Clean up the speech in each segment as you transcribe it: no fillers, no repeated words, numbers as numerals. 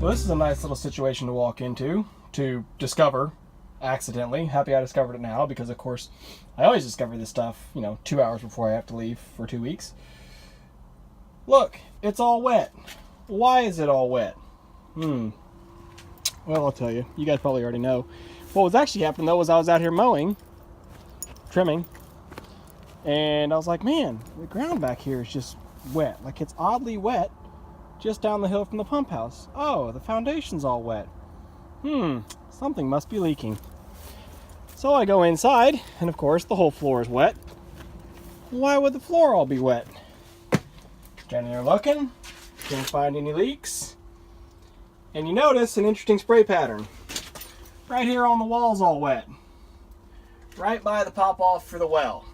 Well, this is a nice little situation to walk into, to discover accidentally. Happy I discovered it now because, of course, I always discover this stuff, 2 hours before I have to leave for 2 weeks. Look, it's all wet. Why is it all wet? Well, I'll tell you. You guys probably already know. What was actually happening, though, was I was out here mowing, trimming, and I was like, man, the ground back here is just wet. Like, it's oddly wet just down the hill from the pump house. Oh, the foundation's all wet. Something must be leaking. So I go inside, and of course the whole floor is wet. Why would the floor all be wet? Standing there looking, can't find any leaks. And you notice an interesting spray pattern. Right here on the wall's all wet. Right by the pop off for the well.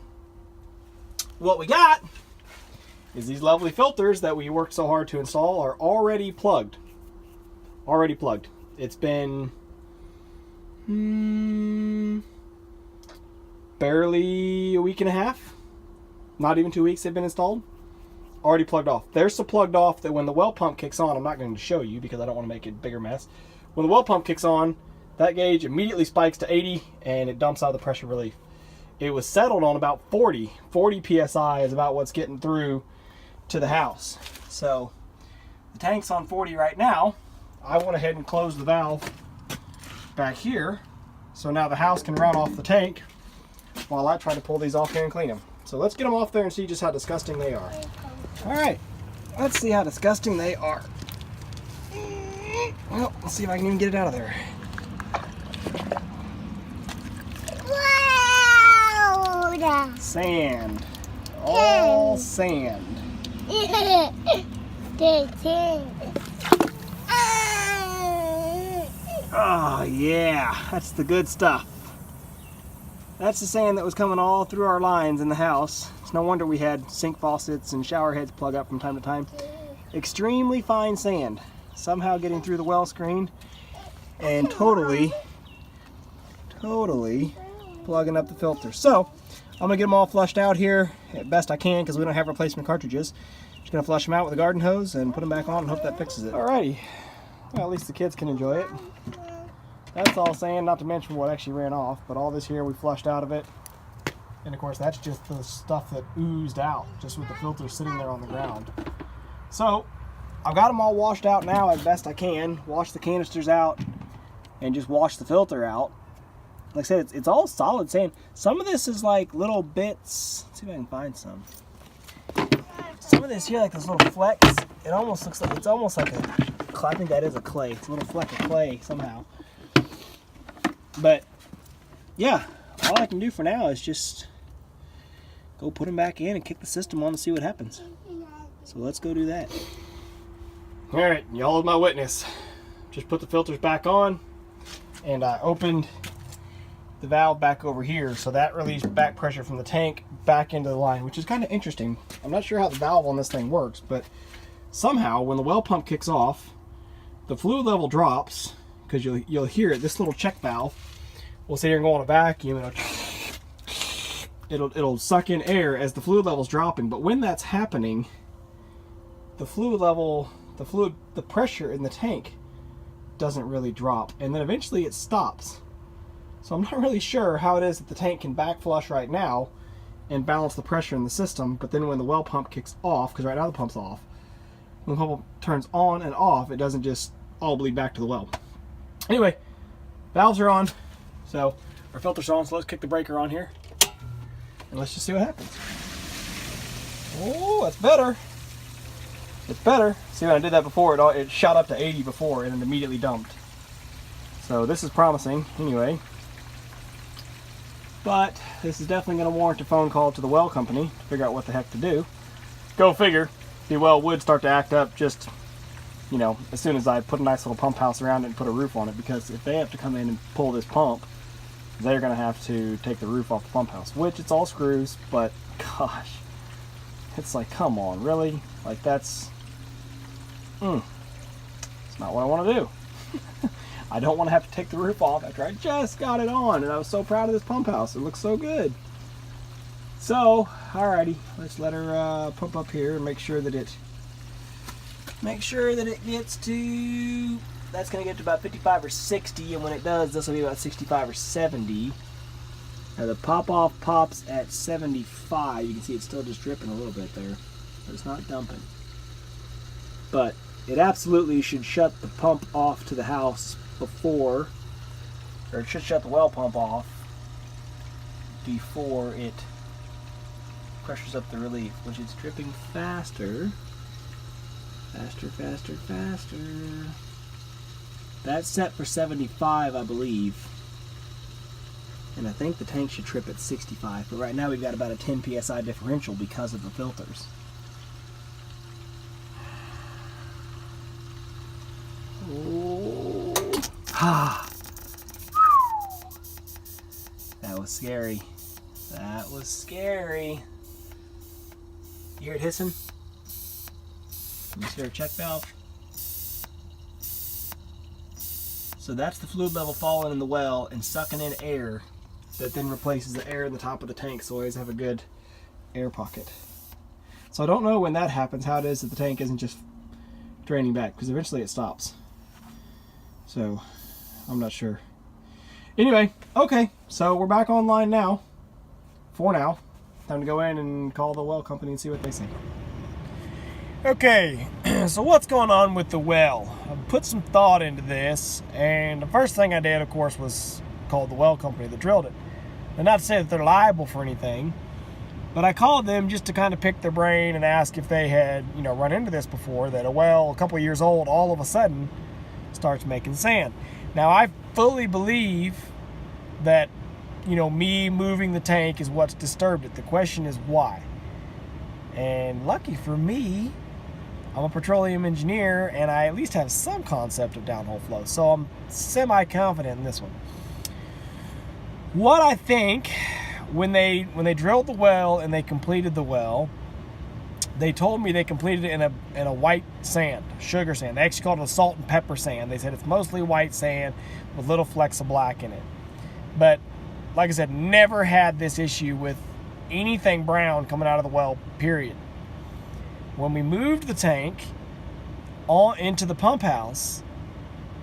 What we got is these lovely filters that we worked so hard to install are already plugged. Already plugged. It's been barely a week and a half. Not even 2 weeks they've been installed. Already plugged off. They're so plugged off that when the well pump kicks on, I'm not going to show you because I don't want to make it a bigger mess. When the well pump kicks on, that gauge immediately spikes to 80 and it dumps out the pressure relief. It was settled on about 40. 40 psi is about what's getting through to the house. So the tank's on 40 right now. I went ahead and closed the valve back here, so now the house can run off the tank while I try to pull these off here and clean them. So let's get them off there and see just how disgusting they are. All right, let's see how disgusting they are. Well, let's see if I can even get it out of there. Wow! Sand. All sand. Oh yeah, that's the good stuff. That's the sand that was coming all through our lines in the house. It's no wonder we had sink faucets and shower heads plug up from time to time. Extremely fine sand. Somehow getting through the well screen and totally plugging up the filter. So I'm gonna get them all flushed out here as best I can because we don't have replacement cartridges. Just gonna flush them out with a garden hose and put them back on and hope that fixes it. Alrighty, well, at least the kids can enjoy it. That's all sand, not to mention what actually ran off, but all this here we flushed out of it. And of course that's just the stuff that oozed out just with the filter sitting there on the ground. So I've got them all washed out now as best I can. Wash the canisters out and just wash the filter out. Like I said, it's all solid sand. Some of this is like little bits. Let's see if I can find some. Some of this here, like those little flecks, it almost looks like, it's almost like a, I think that is a clay. It's a little fleck of clay somehow. But yeah, all I can do for now is just go put them back in and kick the system on to see what happens. So let's go do that. All right, y'all are my witness. Just put the filters back on and I opened the valve back over here, so that released back pressure from the tank back into the line, which is kind of interesting. I'm not sure how the valve on this thing works, but somehow when the well pump kicks off, the fluid level drops because you'll hear it. This little check valve will sit here and go on a vacuum and it'll suck in air as the fluid level's dropping. But when that's happening, the fluid level, the pressure in the tank doesn't really drop, and then eventually it stops. So I'm not really sure how it is that the tank can back flush right now and balance the pressure in the system, but then when the well pump kicks off, because right now the pump's off, when the pump turns on and off, it doesn't just all bleed back to the well. Anyway, valves are on, so our filter's on, so let's kick the breaker on here and let's just see what happens. Oh, that's better. It's better. See, when I did that before, it shot up to 80 before and it immediately dumped. So this is promising anyway. But this is definitely going to warrant a phone call to the well company to figure out what the heck to do. Go figure. The well would start to act up just, as soon as I put a nice little pump house around it and put a roof on it, because if they have to come in and pull this pump, they're going to have to take the roof off the pump house, which it's all screws, but gosh, it's like, come on, really? Like that's, it's not what I want to do. I don't want to have to take the roof off after I just got it on, and I was so proud of this pump house. It looks so good. So, alrighty, let's let her pump up here and make sure that it gets to that's going to get to about 55 or 60, and when it does, this will be about 65 or 70. Now the pop-off pops at 75. You can see it's still just dripping a little bit there, but it's not dumping. But it absolutely should shut the pump off to the house before, or it should shut the well pump off before it pressures up the relief, which is dripping faster. Faster, faster, faster. That's set for 75, I believe. And I think the tank should trip at 65, but right now we've got about a 10 psi differential because of the filters. Oh. That was scary. That was scary. You hear it hissing? Let me see our check valve. So that's the fluid level falling in the well and sucking in air that then replaces the air in the top of the tank, so always have a good air pocket. So I don't know when that happens, how it is that the tank isn't just draining back, because eventually it stops. So I'm not sure. Anyway, okay, so we're back online now. For now. Time to go in and call the well company and see what they say. Okay, so what's going on with the well? I've put some thought into this, and the first thing I did, of course, was call the well company that drilled it. And not to say that they're liable for anything, but I called them just to kind of pick their brain and ask if they had, run into this before, that a well a couple of years old all of a sudden starts making sand. Now, I fully believe that, me moving the tank is what's disturbed it. The question is why. And lucky for me, I'm a petroleum engineer, and I at least have some concept of downhole flow, so I'm semi-confident in this one. What I think, when they drilled the well and they completed the well, they told me they completed it in a white sand, sugar sand. They actually called it a salt and pepper sand. They said it's mostly white sand with little flecks of black in it. But like I said, never had this issue with anything brown coming out of the well, period. When we moved the tank into the pump house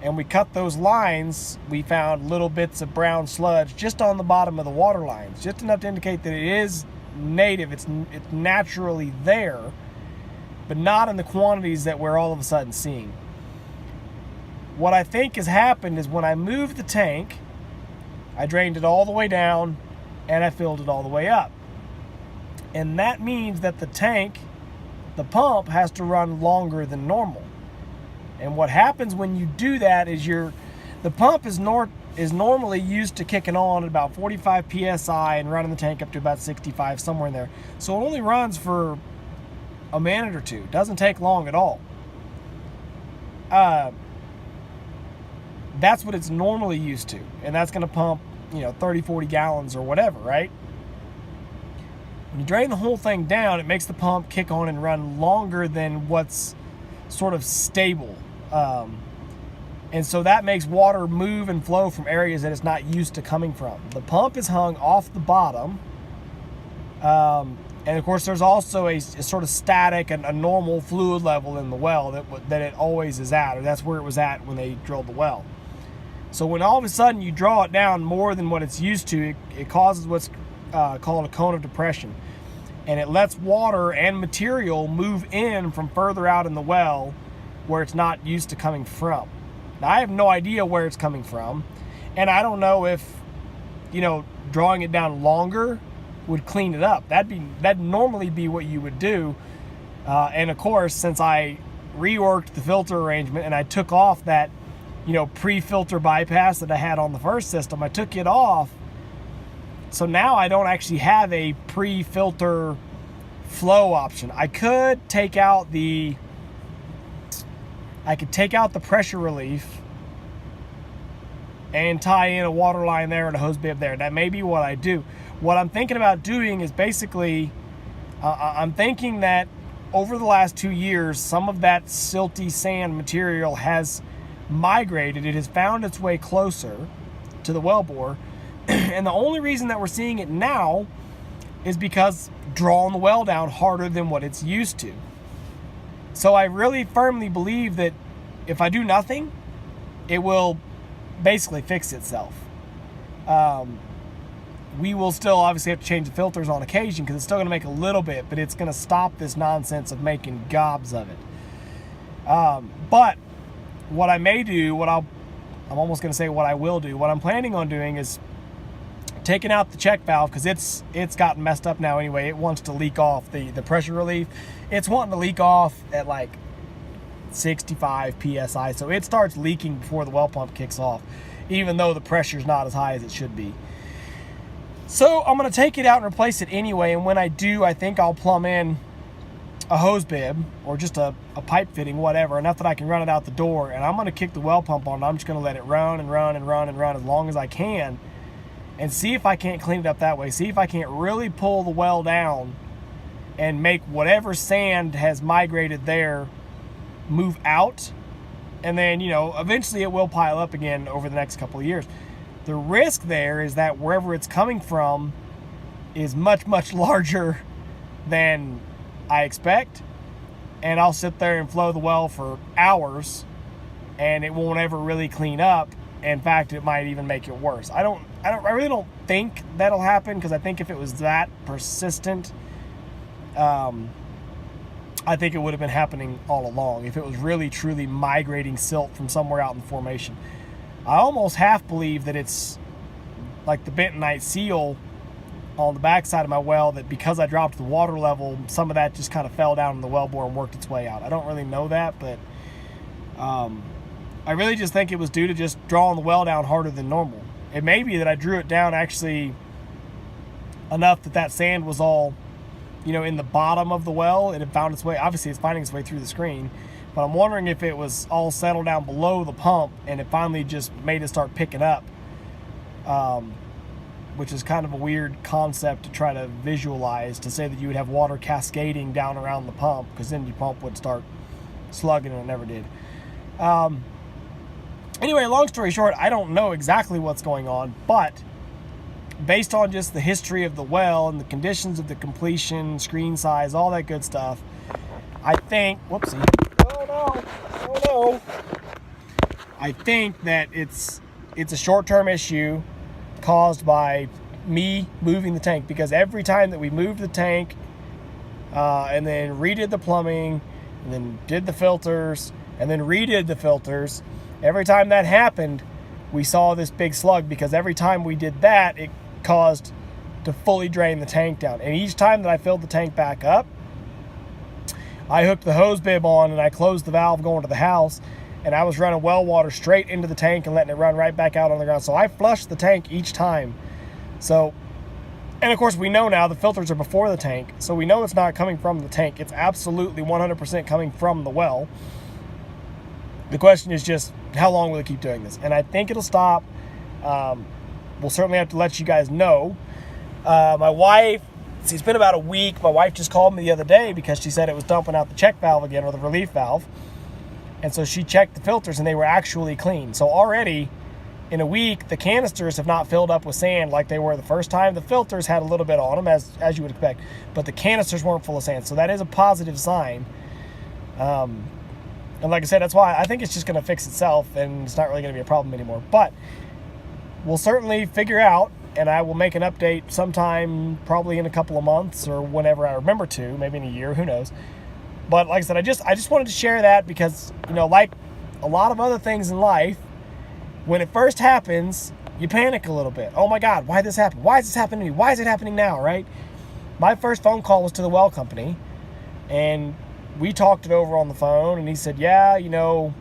and we cut those lines, we found little bits of brown sludge just on the bottom of the water lines, just enough to indicate that it is native, it's naturally there, but not in the quantities that we're all of a sudden seeing. What I think has happened is when I moved the tank, I drained it all the way down and I filled it all the way up. And that means that the pump has to run longer than normal. And what happens when you do that is the pump is normally used to kicking on at about 45 psi and running the tank up to about 65, somewhere in there. So it only runs for a minute or two. It doesn't take long at all. That's what it's normally used to. And that's going to pump, 30, 40 gallons or whatever, right? When you drain the whole thing down, it makes the pump kick on and run longer than what's sort of stable. And so that makes water move and flow from areas that it's not used to coming from. The pump is hung off the bottom. And of course, there's also a sort of static and a normal fluid level in the well that it always is at, or that's where it was at when they drilled the well. So when all of a sudden you draw it down more than what it's used to, it causes what's called a cone of depression. And it lets water and material move in from further out in the well where it's not used to coming from. Now, I have no idea where it's coming from, and I don't know if, drawing it down longer would clean it up. That'd normally be what you would do. And of course, since I reworked the filter arrangement and I took off that, pre-filter bypass that I had on the first system, I took it off. So now I don't actually have a pre-filter flow option. I could take out the pressure relief and tie in a water line there and a hose bib there. That may be what I do. What I'm thinking about doing is basically, I'm thinking that over the last 2 years, some of that silty sand material has migrated. It has found its way closer to the wellbore. And the only reason that we're seeing it now is because drawing the well down harder than what it's used to. So I really firmly believe that if I do nothing, it will basically fix itself. We will still obviously have to change the filters on occasion because it's still going to make a little bit, but it's going to stop this nonsense of making gobs of it. But what I may do, I'm almost going to say what I will do, what I'm planning on doing is taking out the check valve, because it's gotten messed up now anyway. It wants to leak off the pressure relief. It's wanting to leak off at like 65 psi, so it starts leaking before the well pump kicks off, even though the pressure's not as high as it should be. So I'm going to take it out and replace it anyway, and when I do, I think I'll plumb in a hose bib or just a pipe fitting, whatever, enough that I can run it out the door, and I'm going to kick the well pump on, and I'm just going to let it run and run and run and run as long as I can, and see if I can't clean it up that way. See if I can't really pull the well down and make whatever sand has migrated there move out, and then, you know, eventually it will pile up again over the next couple of years. The risk there is that wherever it's coming from is much, much larger than I expect, and I'll sit there and flow the well for hours and it won't ever really clean up. In fact, it might even make it worse. I really don't think that'll happen, because I think if it was that persistent, I think it would have been happening all along if it was really truly migrating silt from somewhere out in the formation. I almost half believe that it's like the bentonite seal on the backside of my well, that because I dropped the water level, some of that just kind of fell down in the wellbore and worked its way out. I don't really know that, but I really just think it was due to just drawing the well down harder than normal. It may be that I drew it down actually enough that sand was all, you know, in the bottom of the well. It had found its way, obviously it's finding its way through the screen, but I'm wondering if it was all settled down below the pump and it finally just made it start picking up, which is kind of a weird concept to try to visualize, to say that you would have water cascading down around the pump, because then your pump would start slugging, and it never did. Anyway, long story short, I don't know exactly what's going on, but based on just the history of the well and the conditions of the completion, screen size, all that good stuff, I think, whoopsie, oh no, I think that it's a short-term issue caused by me moving the tank, because every time that we moved the tank and then redid the plumbing and then did the filters and then redid the filters, every time that happened, we saw this big slug, because every time we did that, it caused to fully drain the tank down. And each time that I filled the tank back up, I hooked the hose bib on and I closed the valve going to the house, and I was running well water straight into the tank and letting it run right back out on the ground. So I flushed the tank each time. So, and of course we know now the filters are before the tank, so we know it's not coming from the tank. It's absolutely 100% coming from the well. The question is just, how long will it keep doing this? And I think it'll stop. We'll certainly have to let you guys know. My wife, it's been about a week. My wife just called me the other day because she said it was dumping out the check valve again, or the relief valve. And so she checked the filters and they were actually clean. So already in a week, the canisters have not filled up with sand like they were the first time. The filters had a little bit on them, as you would expect, but the canisters weren't full of sand. So that is a positive sign. And like I said, that's why I think it's just going to fix itself and it's not really going to be a problem anymore. But we'll certainly figure out, and I will make an update sometime probably in a couple of months or whenever I remember to, maybe in a year, who knows. But like I said, I just wanted to share that because, you know, like a lot of other things in life, when it first happens, you panic a little bit. Oh my God, why did this happen? Why is this happening to me? Why is it happening now, right? My first phone call was to the well company, and we talked it over on the phone, and he said, yeah, you know,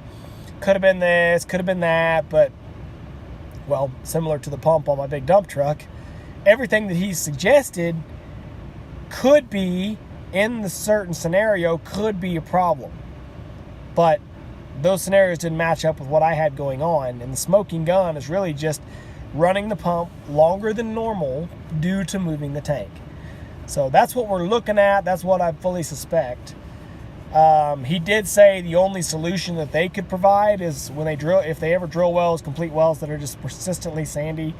could have been this, could have been that, but, well, similar to the pump on my big dump truck, everything that he suggested could be, in the certain scenario, could be a problem. But those scenarios didn't match up with what I had going on, and the smoking gun is really just running the pump longer than normal due to moving the tank. So that's what we're looking at. That's what I fully suspect. He did say the only solution that they could provide is when they drill, if they ever drill wells, complete wells that are just persistently sandy,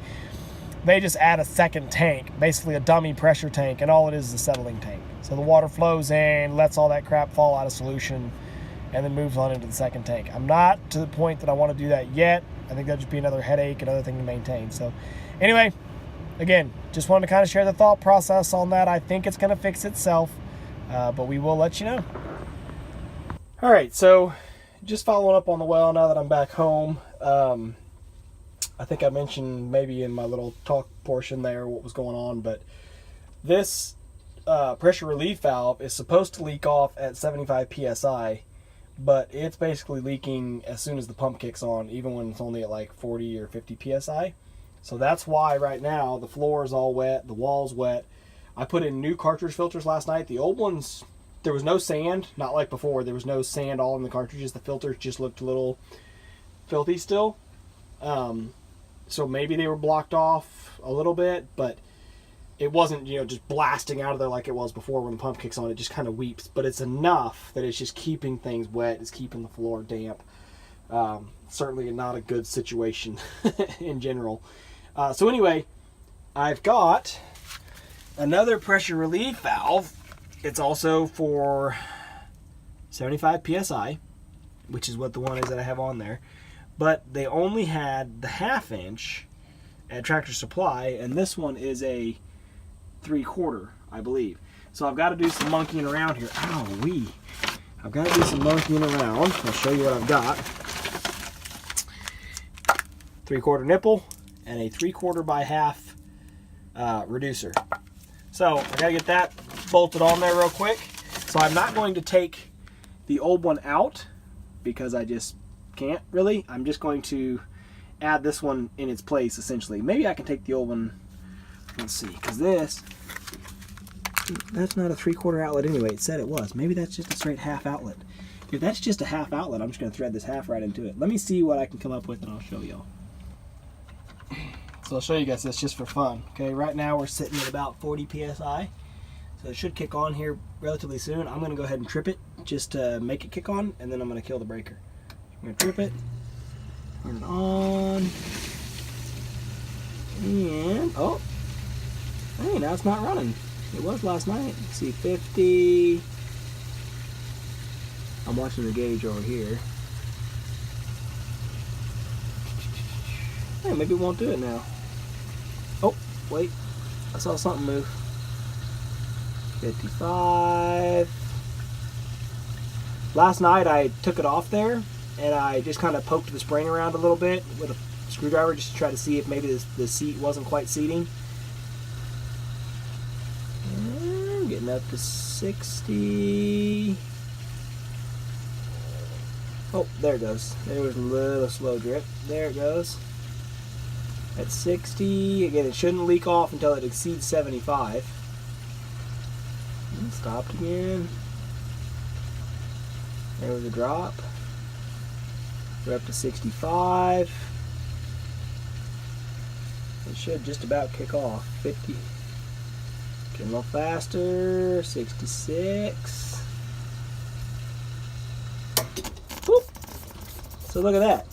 they just add a second tank, basically a dummy pressure tank, and all it is a settling tank. So the water flows in, lets all that crap fall out of solution, and then moves on into the second tank. I'm not to the point that I want to do that yet. I think that'd just be another headache, another thing to maintain. So anyway, again, just wanted to kind of share the thought process on that. I think it's going to fix itself, but we will let you know. All right, so just following up on the well now that I'm back home. I think I mentioned maybe in my little talk portion there what was going on, but this pressure relief valve is supposed to leak off at 75 psi, but it's basically leaking as soon as the pump kicks on, even when it's only at like 40 or 50 psi. So that's why right now the floor is all wet, the wall's wet. I put in new cartridge filters last night. The old ones, there was no sand, not like before. There was no sand all in the cartridges. The filters just looked a little filthy still. So maybe they were blocked off a little bit, but it wasn't, you know, just blasting out of there like it was before. When the pump kicks on, it just kind of weeps, but it's enough that it's just keeping things wet. It's keeping the floor damp. Certainly not a good situation in general. So anyway, I've got another pressure relief valve. It's also for 75 psi, which is what the one is that I have on there. But they only had the 1/2 inch at Tractor Supply, and this one is a 3/4, I believe. So I've got to do some monkeying around here. Ow-wee. I've got to do some monkeying around. I'll show you what I've got. 3/4 nipple and a 3/4 by 1/2 reducer. So I got to get that bolted on there real quick. So I'm not going to take the old one out because I just can't really. I'm just going to add this one in its place essentially. Maybe I can take the old one. Let's see, because that's not a 3/4 outlet anyway. It said it was. Maybe that's just a straight 1/2 outlet. If that's just a 1/2 outlet, I'm just going to thread this 1/2 right into it. Let me see what I can come up with and I'll show y'all. So I'll show you guys this just for fun. Okay, right now we're sitting at about 40 psi. So it should kick on here relatively soon. I'm going to go ahead and trip it just to make it kick on, and then I'm going to kill the breaker. I'm going to trip it, turn it on, and oh, hey, now it's not running. It was last night. Let's see, 50. I'm watching the gauge over here. Hey, maybe it won't do it now. Oh, wait, I saw something move. 55. Last night I took it off there and I just kind of poked the spring around a little bit with a screwdriver just to try to see if maybe the seat wasn't quite seating. And getting up to 60. Oh, there it goes. There was a little slow drip. There it goes. At 60. Again, it shouldn't leak off until it exceeds 75. And stopped again. There was a drop. We're up to 65. It should just about kick off. 50. Getting a little faster. 66. Whoop. So look at that.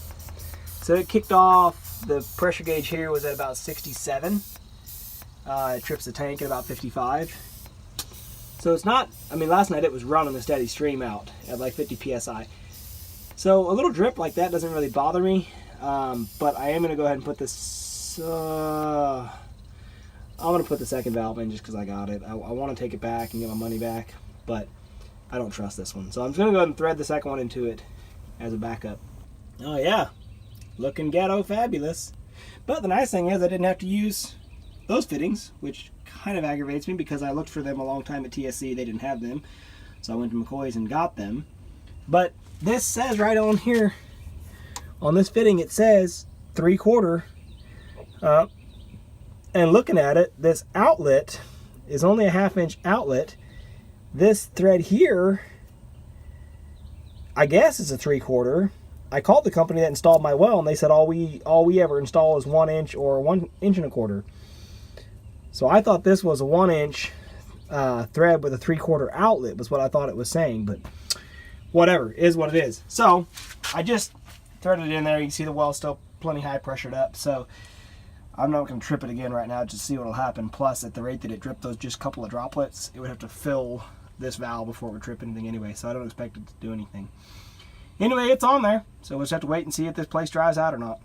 So it kicked off. The pressure gauge here was at about 67. It trips the tank at about 55. So it's not, I mean, last night it was running a steady stream out at like 50 psi. So a little drip like that doesn't really bother me, but I am going to go ahead and put this, I'm going to put the second valve in just because I got it. I want to take it back and get my money back, but I don't trust this one. So I'm just going to go ahead and thread the second one into it as a backup. Oh yeah, looking ghetto fabulous. But the nice thing is I didn't have to use those fittings, which kind of aggravates me because I looked for them a long time at TSC. They didn't have them, so I went to McCoy's and got them. But this says right on here, on this fitting, it says 3/4. And looking at it, this outlet is only a 1/2 inch outlet. This thread here, I guess, is a 3/4. I called the company that installed my well, and they said all we ever install is 1 inch or 1 1/4 inch. So I thought this was a 1 inch thread with a 3/4 outlet was what I thought it was saying, but whatever, is what it is. So I just threaded it in there. You can see the well's still plenty high pressured up, so I'm not going to trip it again right now just to see what will happen. Plus, at the rate that it dripped those just couple of droplets, it would have to fill this valve before it would trip anything anyway, so I don't expect it to do anything. Anyway, it's on there, so we'll just have to wait and see if this place dries out or not.